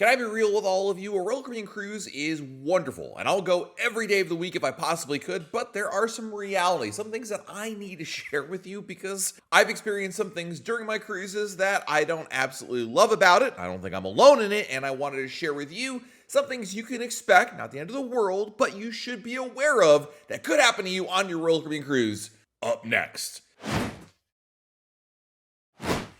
Can I be real with all of you? A roller coaster cruise is wonderful, and I'll go every day of the week if I possibly could, but there are some realities, some things that I need to share with you because I've experienced some things during my cruises that I don't absolutely love about it. I don't think I'm alone in it, and I wanted to share with you some things you can expect, not the end of the world, but you should be aware of that could happen to you on your roller coaster cruise up next.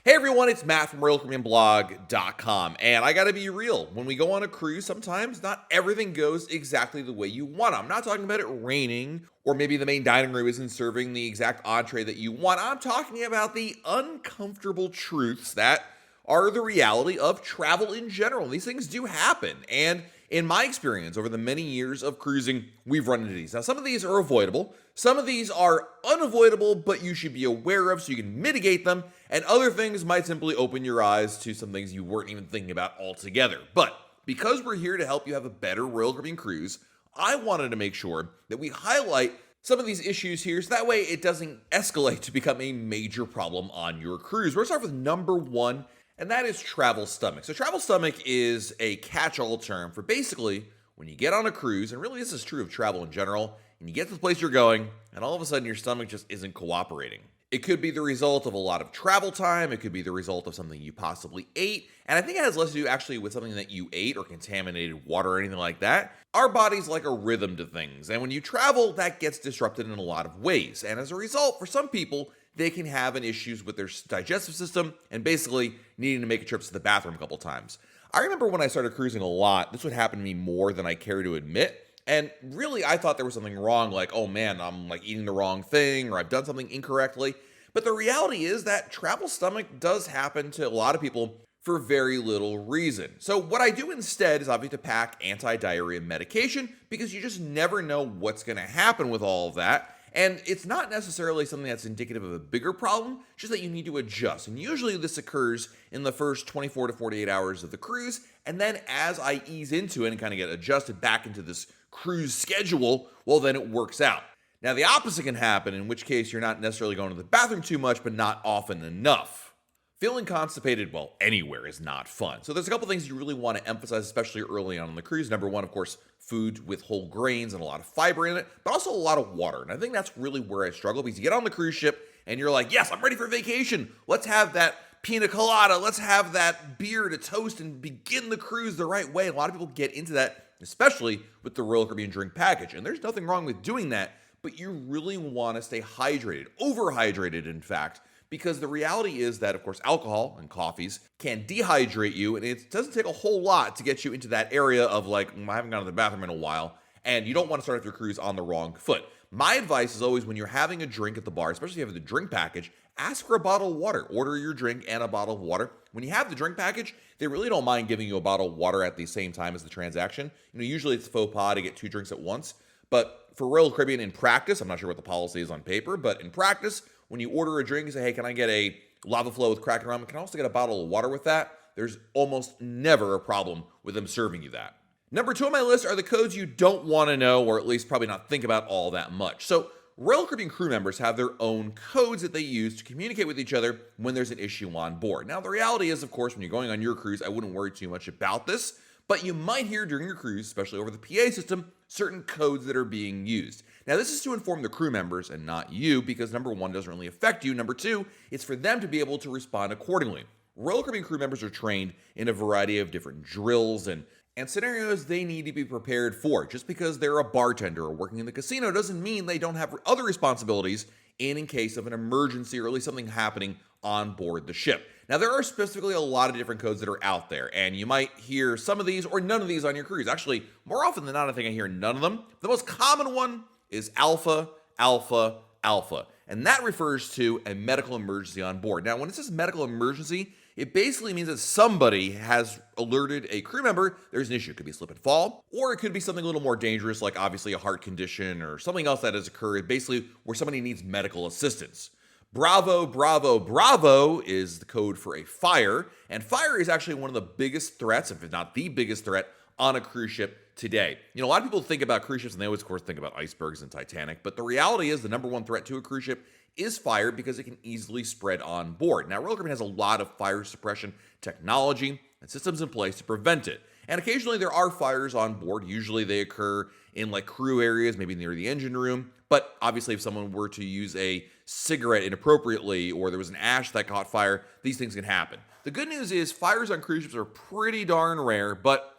Hey everyone, it's Matt from RoyalCaribbeanBlog.com, and I gotta be real, when we go on a cruise, sometimes not everything goes exactly the way you want. I'm not talking about it raining, or maybe the main dining room isn't serving the exact entree that you want. I'm talking about the uncomfortable truths that are the reality of travel in general. These things do happen, and in my experience, over the many years of cruising, we've run into these. Now, some of these are avoidable, some of these are unavoidable, but you should be aware of so you can mitigate them, and other things might simply open your eyes to some things you weren't even thinking about altogether. But because we're here to help you have a better Royal Caribbean cruise, I wanted to make sure that we highlight some of these issues here so that way it doesn't escalate to become a major problem on your cruise. We're going to start with number one, and that is travel stomach. So travel stomach is a catch-all term for basically when you get on a cruise, and really this is true of travel in general, and you get to the place you're going, and all of a sudden your stomach just isn't cooperating. It could be the result of a lot of travel time, it could be the result of something you possibly ate, and I think it has less to do actually with something that you ate or contaminated water or anything like that. Our body's like a rhythm to things, and when you travel, that gets disrupted in a lot of ways, and as a result, for some people, they can have an issues with their digestive system and basically needing to make a trip to the bathroom a couple times. I remember when I started cruising a lot, this would happen to me more than I care to admit. And really, I thought there was something wrong, like, oh man, I'm like eating the wrong thing or I've done something incorrectly. But the reality is that travel stomach does happen to a lot of people for very little reason. So what I do instead is obviously to pack anti-diarrhea medication because you just never know what's going to happen with all of that. And it's not necessarily something that's indicative of a bigger problem, just that you need to adjust. And usually this occurs in the first 24 to 48 hours of the cruise. And then as I ease into it and kind of get adjusted back into this cruise schedule, well, then it works out. Now, the opposite can happen, in which case you're not necessarily going to the bathroom too much, but not often enough. Feeling constipated, well, anywhere is not fun. So there's a couple things you really want to emphasize, especially early on the cruise. Number one, of course, food with whole grains and a lot of fiber in it, but also a lot of water. And I think that's really where I struggle because you get on the cruise ship and you're like, yes, I'm ready for vacation. Let's have that pina colada. Let's have that beer to toast and begin the cruise the right way. A lot of people get into that, especially with the Royal Caribbean drink package. And there's nothing wrong with doing that, but you really want to stay hydrated, overhydrated, in fact, because the reality is that, of course, alcohol and coffees can dehydrate you, and it doesn't take a whole lot to get you into that area of like, I haven't gone to the bathroom in a while, and you don't want to start off your cruise on the wrong foot. My advice is always when you're having a drink at the bar, especially if you have the drink package, ask for a bottle of water. Order your drink and a bottle of water. When you have the drink package, they really don't mind giving you a bottle of water at the same time as the transaction. Usually it's faux pas to get two drinks at once, but for Royal Caribbean in practice, I'm not sure what the policy is on paper, but in practice, when you order a drink, you say, hey, can I get a lava flow with cracked rum? Can I also get a bottle of water with that? There's almost never a problem with them serving you that. Number two on my list are the codes you don't want to know, or at least probably not think about all that much. So Royal Caribbean crew members have their own codes that they use to communicate with each other when there's an issue on board. Now, the reality is, of course, when you're going on your cruise, I wouldn't worry too much about this, but you might hear during your cruise, especially over the PA system, certain codes that are being used. Now, this is to inform the crew members and not you because number one, doesn't really affect you. Number two, it's for them to be able to respond accordingly. Royal Caribbean crew members are trained in a variety of different drills and scenarios they need to be prepared for. Just because they're a bartender or working in the casino doesn't mean they don't have other responsibilities in case of an emergency or at least something happening on board the ship. Now, there are specifically a lot of different codes that are out there, and you might hear some of these or none of these on your cruise. Actually, more often than not, I think I hear none of them. The most common one is Alpha, Alpha, Alpha, and that refers to a medical emergency on board. Now, when it says medical emergency, it basically means that somebody has alerted a crew member there's an issue. It could be a slip and fall, or it could be something a little more dangerous, like obviously a heart condition or something else that has occurred, basically where somebody needs medical assistance. Bravo, Bravo, Bravo is the code for a fire, and fire is actually one of the biggest threats, if not the biggest threat, on a cruise ship today. A lot of people think about cruise ships, and they always, of course, think about icebergs and Titanic, but the reality is the number one threat to a cruise ship is fire because it can easily spread on board. Now, Royal Caribbean has a lot of fire suppression technology and systems in place to prevent it. And occasionally there are fires on board. Usually they occur in like crew areas, maybe near the engine room. But obviously, if someone were to use a cigarette inappropriately or there was an ash that caught fire, these things can happen. The good news is fires on cruise ships are pretty darn rare, but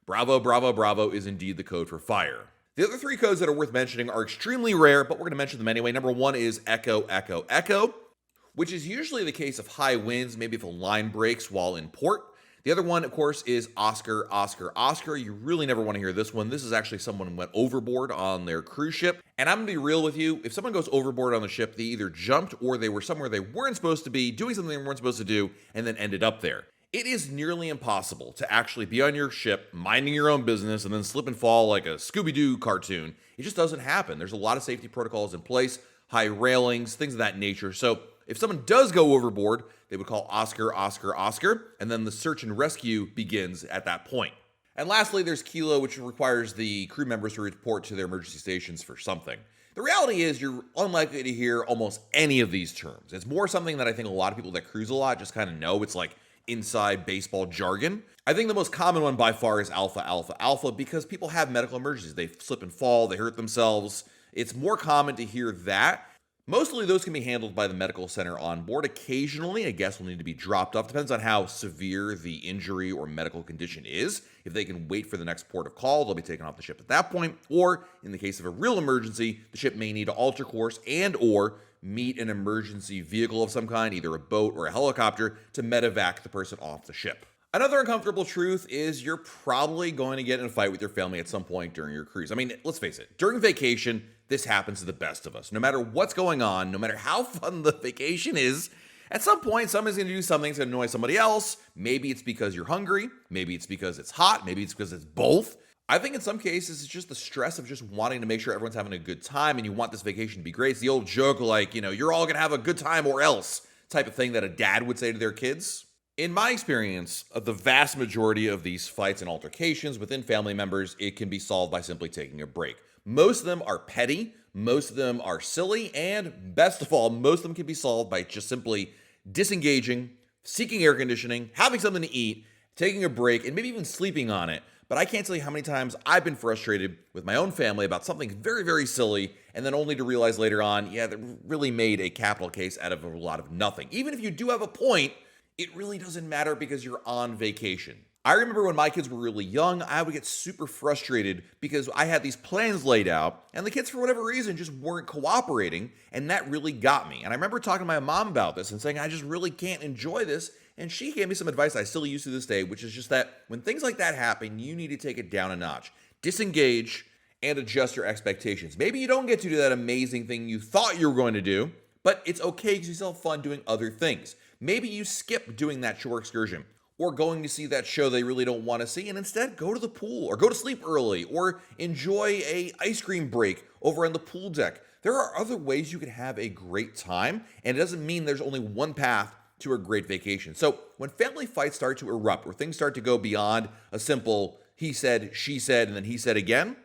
bravo, bravo, bravo is indeed the code for fire. The other three codes that are worth mentioning are extremely rare, but we're going to mention them anyway. Number one is echo, echo, echo, which is usually the case of high winds, maybe if a line breaks while in port. The other one, of course, is Oscar, Oscar, Oscar. You really never want to hear this one. This is actually someone who went overboard on their cruise ship. And I'm going to be real with you. If someone goes overboard on the ship, they either jumped or they were somewhere they weren't supposed to be, doing something they weren't supposed to do, and then ended up there. It is nearly impossible to actually be on your ship, minding your own business, and then slip and fall like a Scooby-Doo cartoon. It just doesn't happen. There's a lot of safety protocols in place, high railings, things of that nature. So if someone does go overboard, they would call Oscar, Oscar, Oscar, and then the search and rescue begins at that point. And lastly, there's Kilo, which requires the crew members to report to their emergency stations for something. The reality is you're unlikely to hear almost any of these terms. It's more something that I think a lot of people that cruise a lot just kind of know. It's like inside baseball jargon. I think the most common one by far is alpha, alpha, alpha, because people have medical emergencies. They slip and fall, they hurt themselves. It's more common to hear that. Mostly those can be handled by the medical center on board. Occasionally, a guest will need to be dropped off. Depends on how severe the injury or medical condition is. If they can wait for the next port of call, they'll be taken off the ship at that point. Or in the case of a real emergency, the ship may need to alter course and or meet an emergency vehicle of some kind, either a boat or a helicopter, to medevac the person off the ship. Another uncomfortable truth is you're probably going to get in a fight with your family at some point during your cruise. I mean, let's face it, during vacation, this happens to the best of us. No matter what's going on, no matter how fun the vacation is, at some point, someone's going to do something that's going to annoy somebody else. Maybe it's because you're hungry. Maybe it's because it's hot. Maybe it's because it's both. I think in some cases, it's just the stress of just wanting to make sure everyone's having a good time and you want this vacation to be great. It's the old joke like, you're all going to have a good time or else type of thing that a dad would say to their kids. In my experience, of the vast majority of these fights and altercations within family members, it can be solved by simply taking a break. Most of them are petty, most of them are silly, and best of all, most of them can be solved by just simply disengaging, seeking air conditioning, having something to eat, taking a break, and maybe even sleeping on it. But I can't tell you how many times I've been frustrated with my own family about something very, very silly, and then only to realize later on, they really made a capital case out of a lot of nothing. Even if you do have a point, it really doesn't matter because you're on vacation. I remember when my kids were really young, I would get super frustrated because I had these plans laid out and the kids, for whatever reason, just weren't cooperating. And that really got me. And I remember talking to my mom about this and saying, I just really can't enjoy this. And she gave me some advice I still use to this day, which is just that when things like that happen, you need to take it down a notch, disengage, and adjust your expectations. Maybe you don't get to do that amazing thing you thought you were going to do, but it's okay because you still have fun doing other things. Maybe you skip doing that shore excursion or going to see that show they really don't want to see and instead go to the pool or go to sleep early or enjoy a ice cream break over on the pool deck. There are other ways you can have a great time, and it doesn't mean there's only one path to a great vacation. So when family fights start to erupt or things start to go beyond a simple he said, she said, and then he said again,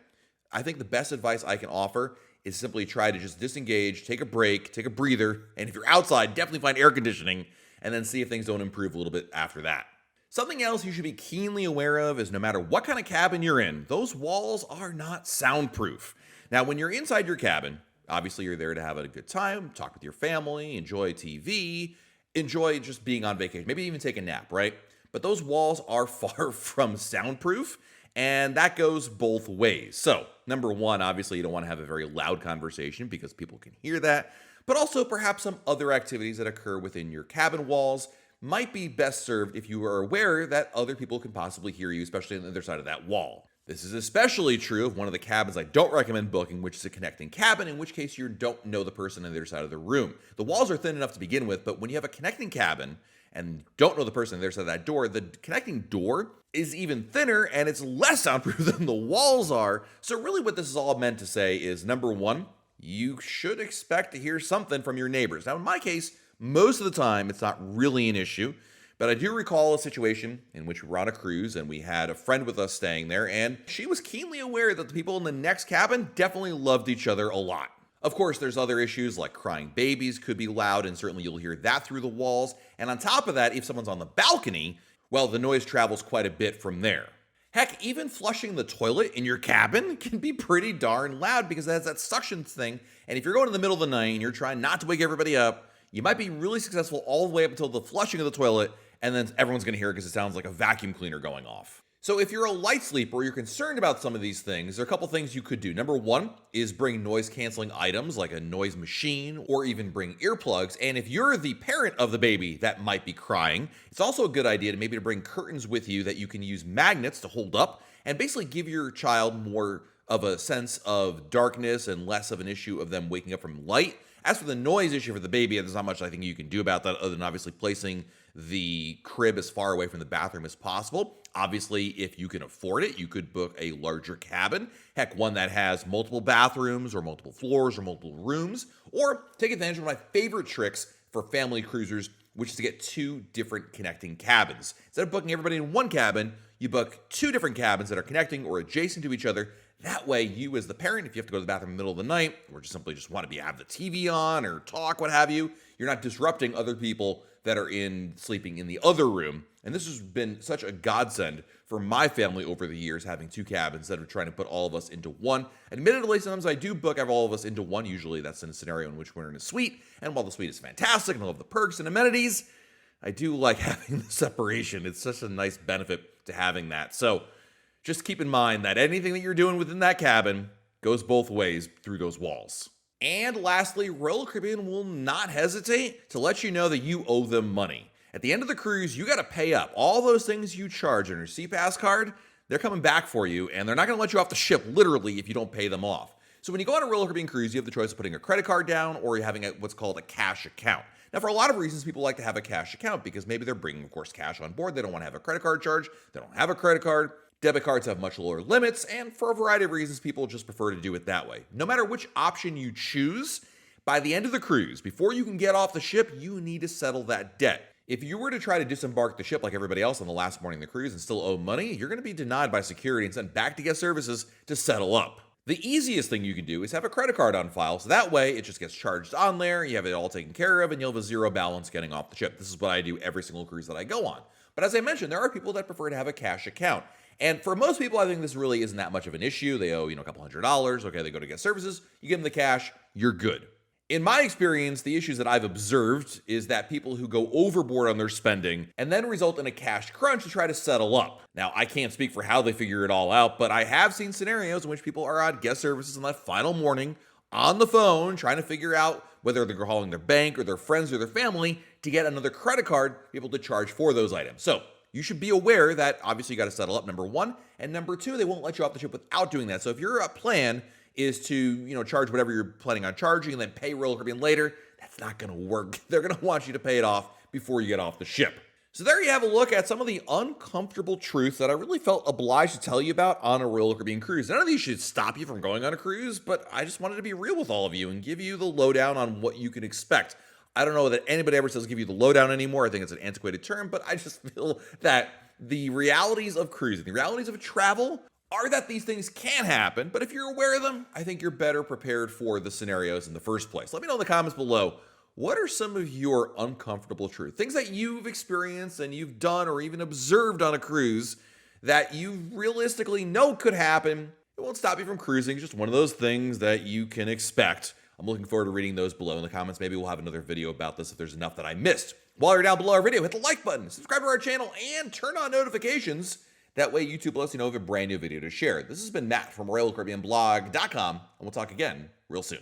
I think the best advice I can offer is simply try to just disengage, take a break, take a breather, and if you're outside, definitely find air conditioning, and then see if things don't improve a little bit after that. Something else you should be keenly aware of is no matter what kind of cabin you're in, those walls are not soundproof. Now, when you're inside your cabin, obviously you're there to have a good time, talk with your family, enjoy TV, enjoy just being on vacation, maybe even take a nap, right? But those walls are far from soundproof, and that goes both ways. So, number one, obviously you don't want to have a very loud conversation because people can hear that, but also perhaps some other activities that occur within your cabin walls might be best served if you are aware that other people can possibly hear you, especially on the other side of that wall. This is especially true of one of the cabins I don't recommend booking, which is a connecting cabin, in which case you don't know the person on the other side of the room. The walls are thin enough to begin with, but when you have a connecting cabin and don't know the person on the other side of that door, the connecting door is even thinner and it's less soundproof than the walls are. So really what this is all meant to say is, number one, you should expect to hear something from your neighbors. Now, in my case, most of the time, it's not really an issue, but I do recall a situation in which we were on a cruise and we had a friend with us staying there, and she was keenly aware that the people in the next cabin definitely loved each other a lot. Of course, there's other issues like crying babies could be loud, and certainly you'll hear that through the walls. And on top of that, if someone's on the balcony, well, the noise travels quite a bit from there. Heck, even flushing the toilet in your cabin can be pretty darn loud because it has that suction thing. And if you're going in the middle of the night and you're trying not to wake everybody up, you might be really successful all the way up until the flushing of the toilet, and then everyone's going to hear it because it sounds like a vacuum cleaner going off. So if you're a light sleeper or you're concerned about some of these things, there are a couple things you could do. Number one is bring noise canceling items like a noise machine or even bring earplugs. And if you're the parent of the baby that might be crying, it's also a good idea to bring curtains with you that you can use magnets to hold up and basically give your child more of a sense of darkness and less of an issue of them waking up from light. As for the noise issue for the baby, there's not much I think you can do about that other than obviously placing the crib as far away from the bathroom as possible. Obviously, if you can afford it, you could book a larger cabin, heck, one that has multiple bathrooms or multiple floors or multiple rooms, or take advantage of one of my favorite tricks for family cruisers, which is to get 2 different connecting cabins. Instead of booking everybody in one cabin, you book 2 different cabins that are connecting or adjacent to each other. That way, you as the parent, if you have to go to the bathroom in the middle of the night, or just simply want to have the TV on or talk, what have you, you're not disrupting other people that are sleeping in the other room. And this has been such a godsend for my family over the years, having 2 cabins instead of trying to put all of us into one. Admittedly, sometimes I do book all of us into one. Usually that's in a scenario in which we're in a suite. And while the suite is fantastic and I love the perks and amenities, I do like having the separation. It's such a nice benefit to having that. So just keep in mind that anything that you're doing within that cabin goes both ways through those walls. And lastly, Royal Caribbean will not hesitate to let you know that you owe them money. At the end of the cruise, you got to pay up. All those things you charge on your SeaPass card, they're coming back for you, and they're not going to let you off the ship literally if you don't pay them off. So when you go on a Royal Caribbean cruise, you have the choice of putting a credit card down or having what's called a cash account. Now, for a lot of reasons, people like to have a cash account because maybe they're bringing, of course, cash on board. They don't want to have a credit card charge. They don't have a credit card. Debit cards have much lower limits, and for a variety of reasons, people just prefer to do it that way. No matter which option you choose, by the end of the cruise, before you can get off the ship, you need to settle that debt. If you were to try to disembark the ship like everybody else on the last morning of the cruise and still owe money, you're going to be denied by security and sent back to guest services to settle up. The easiest thing you can do is have a credit card on file, so that way it just gets charged on there, you have it all taken care of, and you'll have a zero balance getting off the ship. This is what I do every single cruise that I go on. But as I mentioned, there are people that prefer to have a cash account. And for most people, I think this really isn't that much of an issue. They owe, a couple $100s. Okay, they go to guest services. You give them the cash, you're good. In my experience, the issues that I've observed is that people who go overboard on their spending and then result in a cash crunch to try to settle up. Now, I can't speak for how they figure it all out, but I have seen scenarios in which people are on guest services on that final morning on the phone trying to figure out whether they're calling their bank or their friends or their family to get another credit card to be able to charge for those items. So you should be aware that obviously you got to settle up, number one, and number two, they won't let you off the ship without doing that. So if your plan is to, charge whatever you're planning on charging and then pay Royal Caribbean later, that's not going to work. They're going to want you to pay it off before you get off the ship. So there you have a look at some of the uncomfortable truths that I really felt obliged to tell you about on a Royal Caribbean cruise. None of these should stop you from going on a cruise, but I just wanted to be real with all of you and give you the lowdown on what you can expect. I don't know that anybody ever says give you the lowdown anymore. I think it's an antiquated term, but I just feel that the realities of cruising, the realities of travel are that these things can happen, but if you're aware of them, I think you're better prepared for the scenarios in the first place. Let me know in the comments below, what are some of your uncomfortable truths? Things that you've experienced and you've done or even observed on a cruise that you realistically know could happen. It won't stop you from cruising. It's just one of those things that you can expect. I'm looking forward to reading those below in the comments. Maybe we'll have another video about this if there's enough that I missed. While you're down below our video, hit the like button, subscribe to our channel, and turn on notifications. That way YouTube lets you know of a brand new video to share. This has been Matt from RoyalCaribbeanBlog.com, and we'll talk again real soon.